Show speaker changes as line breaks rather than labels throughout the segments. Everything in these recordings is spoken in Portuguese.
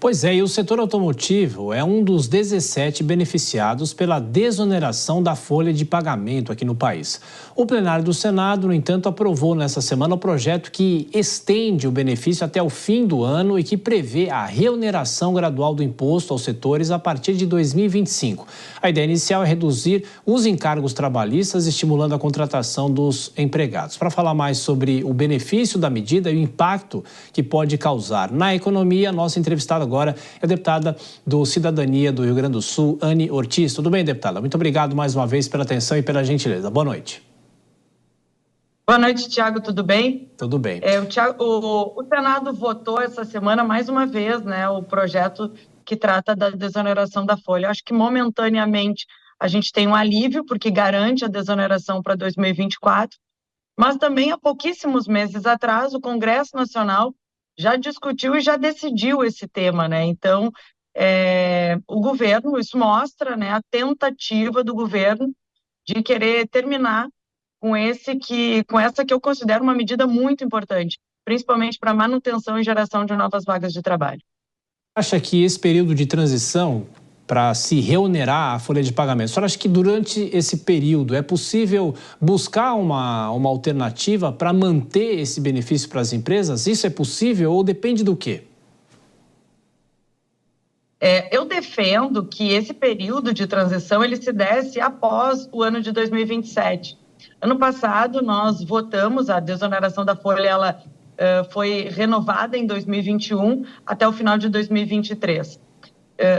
Pois é, e o setor automotivo é um dos 17 beneficiados pela desoneração da folha de pagamento aqui no país. O plenário do Senado, no entanto, aprovou nessa semana o projeto que estende o benefício até o fim do ano e que prevê a reoneração gradual do imposto aos setores a partir de 2025. A ideia inicial é reduzir os encargos trabalhistas, estimulando a contratação dos empregados. Para falar mais sobre o benefício da medida e o impacto que pode causar na economia, nossa entrevistada agora é a deputada do Cidadania do Rio Grande do Sul, Anne Ortiz. Tudo bem, deputada? Muito obrigado mais uma vez pela atenção e pela gentileza. Boa noite.
Boa noite, Tiago. Tudo bem?
Tudo bem.
O Senado votou essa semana, mais uma vez, né, o projeto que trata da desoneração da folha. Eu acho que, momentaneamente, a gente tem um alívio, porque garante a desoneração para 2024, mas também, há pouquíssimos meses atrás, o Congresso Nacional já discutiu e já decidiu esse tema, né? Então, o governo, isso mostra, né, a tentativa do governo de querer terminar com essa que eu considero uma medida muito importante, principalmente para a manutenção e geração de novas vagas de trabalho.
Acha que esse período de transição para se reonerar a folha de pagamento, a senhora acha que durante esse período é possível buscar uma alternativa para manter esse benefício para as empresas? Isso é possível ou depende do quê?
Eu defendo que esse período de transição ele se desse após o ano de 2027. Ano passado, nós votamos a desoneração da folha, ela foi renovada em 2021 até o final de 2023.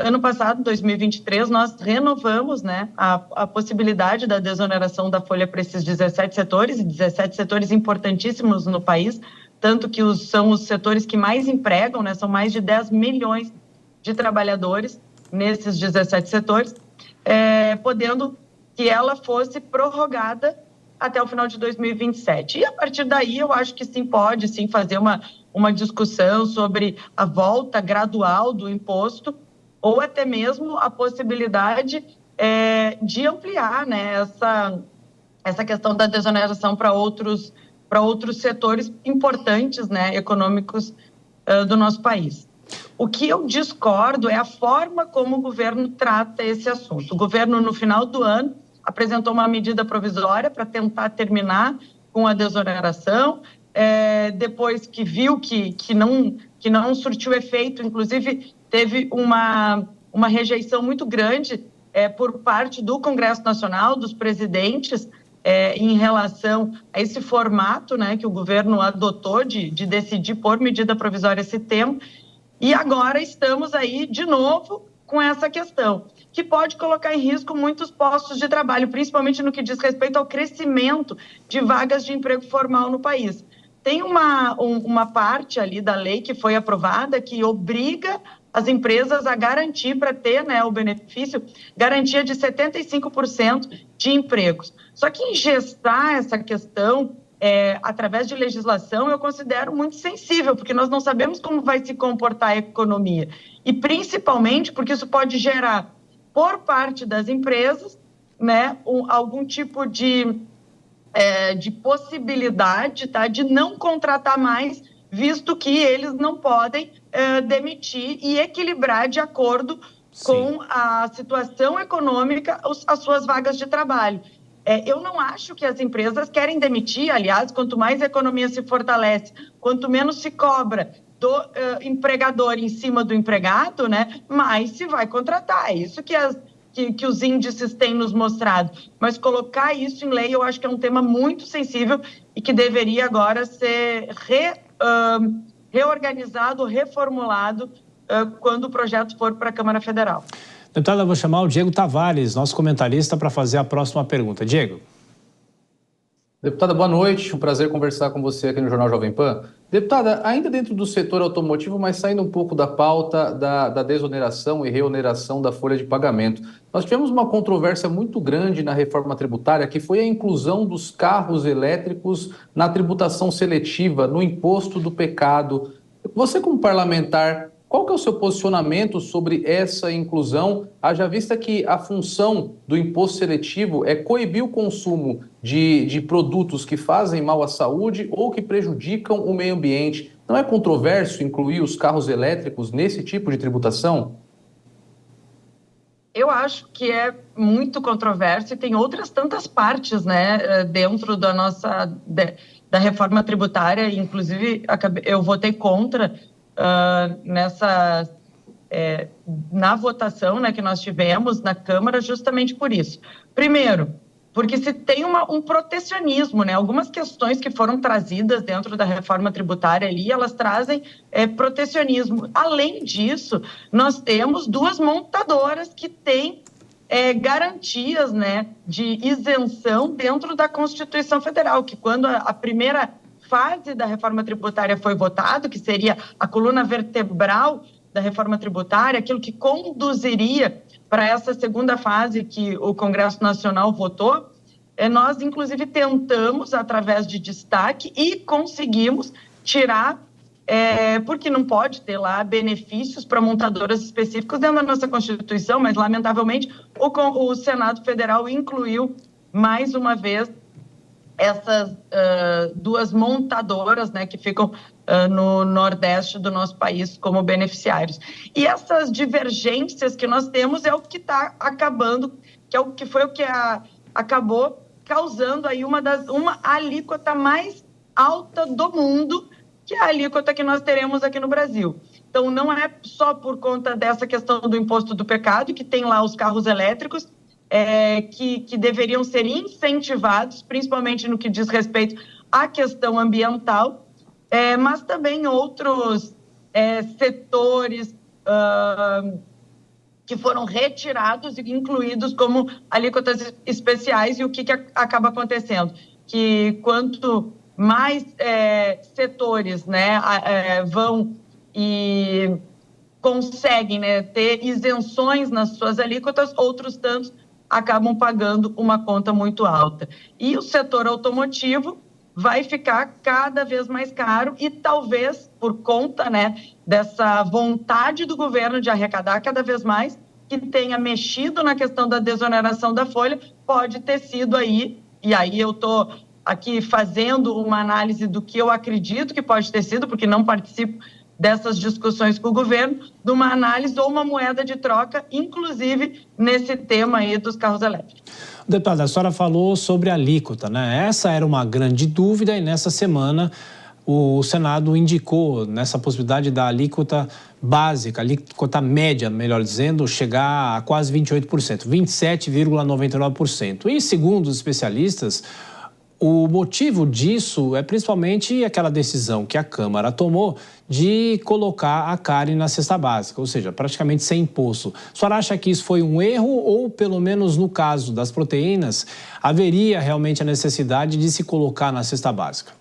Ano passado, 2023, nós renovamos, né, a possibilidade da desoneração da folha para esses 17 setores, e 17 setores importantíssimos no país, tanto que são os setores que mais empregam, né, são mais de 10 milhões de trabalhadores nesses 17 setores, podendo que ela fosse prorrogada até o final de 2027. E a partir daí, eu acho que sim, pode sim fazer uma discussão sobre a volta gradual do imposto, ou até mesmo a possibilidade de ampliar, né, essa questão da desoneração para outros setores importantes, né, econômicos do nosso país. O que eu discordo é a forma como o governo trata esse assunto. O governo, no final do ano, apresentou uma medida provisória para tentar terminar com a desoneração, depois que viu que não surtiu efeito, inclusive teve uma rejeição muito grande por parte do Congresso Nacional, dos presidentes, em relação a esse formato, né, que o governo adotou de decidir por medida provisória esse tema. E agora estamos aí de novo com essa questão, que pode colocar em risco muitos postos de trabalho, principalmente no que diz respeito ao crescimento de vagas de emprego formal no país. Tem uma parte ali da lei que foi aprovada que obriga as empresas a garantir, para ter, né, o benefício, garantia de 75% de empregos. Só que engessar essa questão através de legislação, eu considero muito sensível, porque nós não sabemos como vai se comportar a economia. E principalmente porque isso pode gerar, por parte das empresas, né, algum tipo de possibilidade, tá, de não contratar mais, visto que eles não podem demitir e equilibrar de acordo com a situação econômica as suas vagas de trabalho. Eu não acho que as empresas querem demitir, aliás, quanto mais a economia se fortalece, quanto menos se cobra do empregador em cima do empregado, né, mais se vai contratar. É isso que os índices têm nos mostrado. Mas colocar isso em lei, eu acho que é um tema muito sensível e que deveria agora ser reorganizado, reformulado, quando o projeto for para a Câmara Federal.
Deputada, eu vou chamar o Diego Tavares, nosso comentarista, para fazer a próxima pergunta. Diego.
Deputada, boa noite. Um prazer conversar com você aqui no Jornal Jovem Pan. Deputada, ainda dentro do setor automotivo, mas saindo um pouco da pauta da desoneração e reoneração da folha de pagamento. Nós tivemos uma controvérsia muito grande na reforma tributária, que foi a inclusão dos carros elétricos na tributação seletiva, no imposto do pecado. Você, como parlamentar, qual que é o seu posicionamento sobre essa inclusão, haja vista que a função do imposto seletivo é coibir o consumo de produtos que fazem mal à saúde ou que prejudicam o meio ambiente? Não é controverso incluir os carros elétricos nesse tipo de tributação?
Eu acho que é muito controverso e tem outras tantas partes, né, dentro da da reforma tributária. Inclusive, eu votei contra na votação, né, que nós tivemos na Câmara, justamente por isso. Primeiro, porque se tem um protecionismo, né? Algumas questões que foram trazidas dentro da reforma tributária ali, elas trazem protecionismo. Além disso, nós temos duas montadoras que têm garantias, né, de isenção dentro da Constituição Federal, que quando a primeira fase da reforma tributária foi votado, que seria a coluna vertebral da reforma tributária, aquilo que conduziria para essa segunda fase que o Congresso Nacional votou, nós, inclusive, tentamos, através de destaque, e conseguimos tirar, porque não pode ter lá benefícios para montadoras específicas dentro da nossa Constituição, mas, lamentavelmente, o Senado Federal incluiu, mais uma vez, essas duas montadoras, né, que ficam no Nordeste do nosso país como beneficiários. E essas divergências que nós temos é o que está acabando, foi o que acabou causando aí uma alíquota mais alta do mundo, que é a alíquota que nós teremos aqui no Brasil. Então, não é só por conta dessa questão do imposto do pecado, que tem lá os carros elétricos, que deveriam ser incentivados, principalmente no que diz respeito à questão ambiental, mas também outros setores que foram retirados e incluídos como alíquotas especiais. E o que acaba acontecendo? Que quanto mais setores, né, vão e conseguem, né, ter isenções nas suas alíquotas, outros tantos acabam pagando uma conta muito alta. E o setor automotivo vai ficar cada vez mais caro e talvez por conta, né, dessa vontade do governo de arrecadar cada vez mais, que tenha mexido na questão da desoneração da folha, pode ter sido aí, e aí eu estou aqui fazendo uma análise do que eu acredito que pode ter sido, porque não participo dessas discussões com o governo, de uma análise ou uma moeda de troca, inclusive nesse tema aí dos carros elétricos.
Deputada, a senhora falou sobre a alíquota, né? Essa era uma grande dúvida e nessa semana o Senado indicou nessa possibilidade da alíquota básica, alíquota média, melhor dizendo, chegar a quase 28%, 27,99%. E segundo os especialistas, o motivo disso é principalmente aquela decisão que a Câmara tomou de colocar a carne na cesta básica, ou seja, praticamente sem imposto. A senhora acha que isso foi um erro ou, pelo menos no caso das proteínas, haveria realmente a necessidade de se colocar na cesta básica?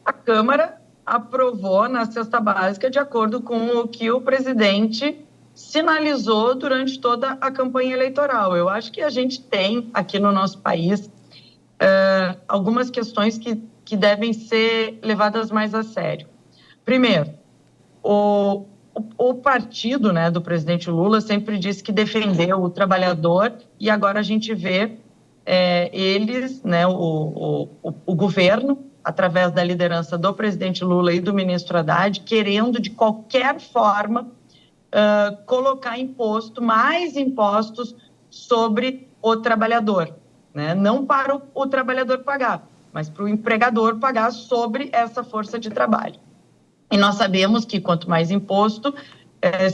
A Câmara aprovou na cesta básica de acordo com o que o presidente sinalizou durante toda a campanha eleitoral. Eu acho que a gente tem aqui no nosso país algumas questões que devem ser levadas mais a sério. Primeiro, o partido, né, do presidente Lula sempre disse que defendeu o trabalhador e agora a gente vê eles, né, o governo, através da liderança do presidente Lula e do ministro Haddad, querendo de qualquer forma colocar mais impostos sobre o trabalhador, né? Não para o trabalhador pagar, mas para o empregador pagar sobre essa força de trabalho. E nós sabemos que quanto mais imposto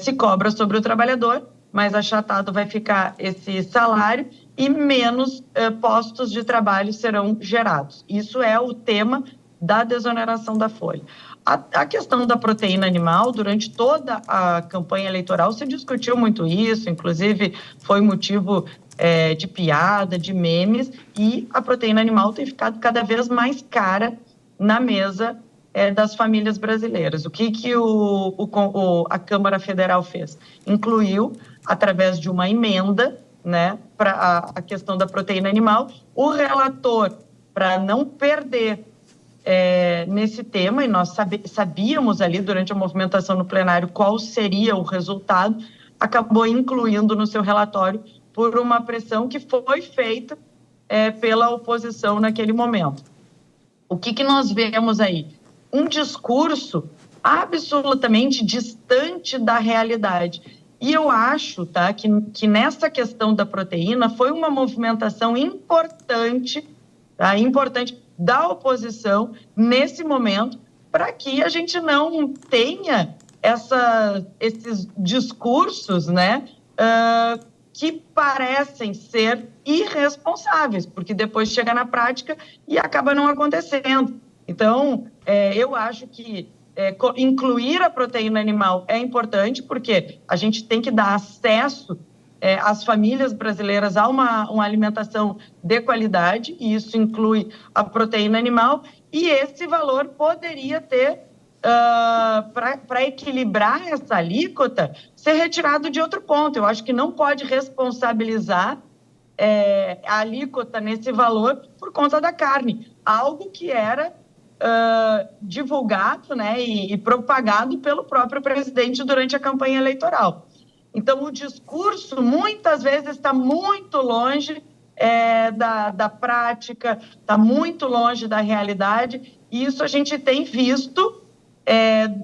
se cobra sobre o trabalhador, mais achatado vai ficar esse salário e menos postos de trabalho serão gerados. Isso é o tema da desoneração da folha. A questão da proteína animal, durante toda a campanha eleitoral, se discutiu muito isso, inclusive foi motivo de piada, de memes, e a proteína animal tem ficado cada vez mais cara na mesa das famílias brasileiras. O que a Câmara Federal fez? Incluiu, através de uma emenda, né, para a questão da proteína animal, o relator, para não perder nesse tema, e nós sabíamos ali durante a movimentação no plenário qual seria o resultado, acabou incluindo no seu relatório por uma pressão que foi feita pela oposição naquele momento. o que nós vemos aí? Um discurso absolutamente distante da realidade. E eu acho, tá, que nessa questão da proteína foi uma movimentação importante, tá, importante da oposição nesse momento, para que a gente não tenha esses discursos, né, que parecem ser irresponsáveis, porque depois chega na prática e acaba não acontecendo. Então, eu acho que incluir a proteína animal é importante, porque a gente tem que dar acesso às famílias brasileiras a uma alimentação de qualidade, e isso inclui a proteína animal, e esse valor poderia ter, para equilibrar essa alíquota, ser retirado de outro ponto. Eu acho que não pode responsabilizar a alíquota nesse valor por conta da carne, algo que era divulgado, né, e propagado pelo próprio presidente durante a campanha eleitoral. Então, o discurso, muitas vezes, está muito longe da prática, está muito longe da realidade, e isso a gente tem visto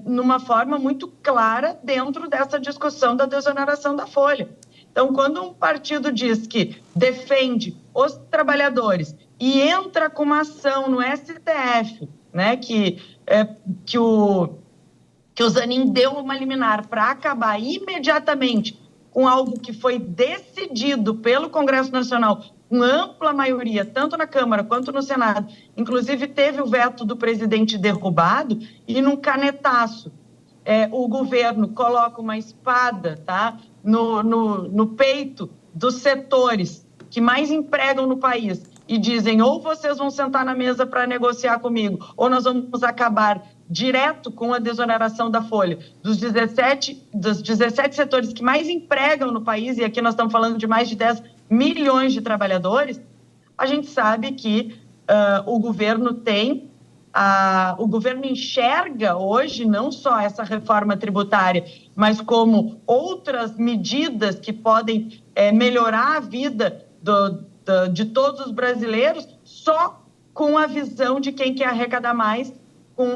numa forma muito clara dentro dessa discussão da desoneração da folha. Então, quando um partido diz que defende os trabalhadores e entra com uma ação no STF, né, que o Zanin deu uma liminar para acabar imediatamente com algo que foi decidido pelo Congresso Nacional com ampla maioria, tanto na Câmara quanto no Senado, inclusive teve o veto do presidente derrubado, e num canetaço o governo coloca uma espada, tá, no peito dos setores que mais empregam no país e dizem: ou vocês vão sentar na mesa para negociar comigo, ou nós vamos acabar direto com a desoneração da folha dos 17 setores que mais empregam no país, e aqui nós estamos falando de mais de 10 milhões de trabalhadores. A gente sabe que o governo enxerga hoje não só essa reforma tributária, mas como outras medidas que podem melhorar a vida de todos os brasileiros, só com a visão de quem quer arrecadar mais,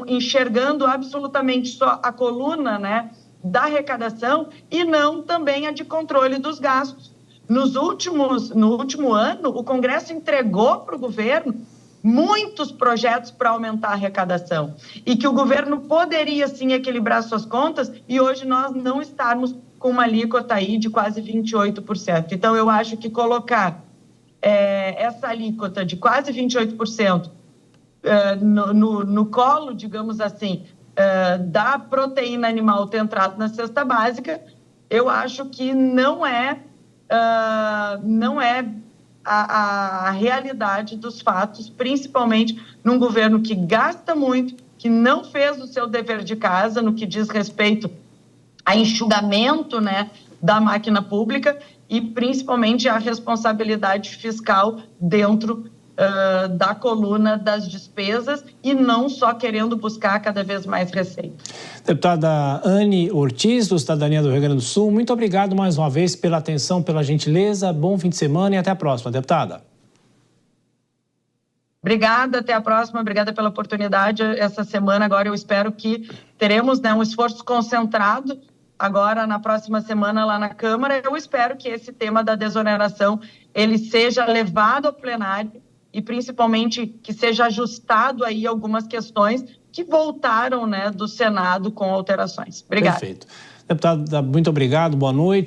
enxergando absolutamente só a coluna, né, da arrecadação, e não também a de controle dos gastos. No último ano, o Congresso entregou para o governo muitos projetos para aumentar a arrecadação, e que o governo poderia sim equilibrar suas contas, e hoje nós não estarmos com uma alíquota aí de quase 28%. Então, eu acho que colocar essa alíquota de quase 28% no colo, digamos assim, da proteína animal ter entrado na cesta básica, eu acho que não é a realidade dos fatos, principalmente num governo que gasta muito, que não fez o seu dever de casa no que diz respeito a enxugamento, né, da máquina pública, e principalmente a responsabilidade fiscal dentro da coluna das despesas, e não só querendo buscar cada vez mais receita.
Deputada Anne Ortiz, do Cidadania do Rio Grande do Sul, muito obrigado mais uma vez pela atenção, pela gentileza, bom fim de semana e até a próxima, deputada.
Obrigada, até a próxima, obrigada pela oportunidade. Essa semana agora eu espero que teremos, né, um esforço concentrado agora na próxima semana lá na Câmara. Eu espero que esse tema da desoneração ele seja levado ao plenário e principalmente que seja ajustado aí algumas questões que voltaram, né, do Senado com alterações. Obrigada.
Perfeito. Deputada, muito obrigado, boa noite.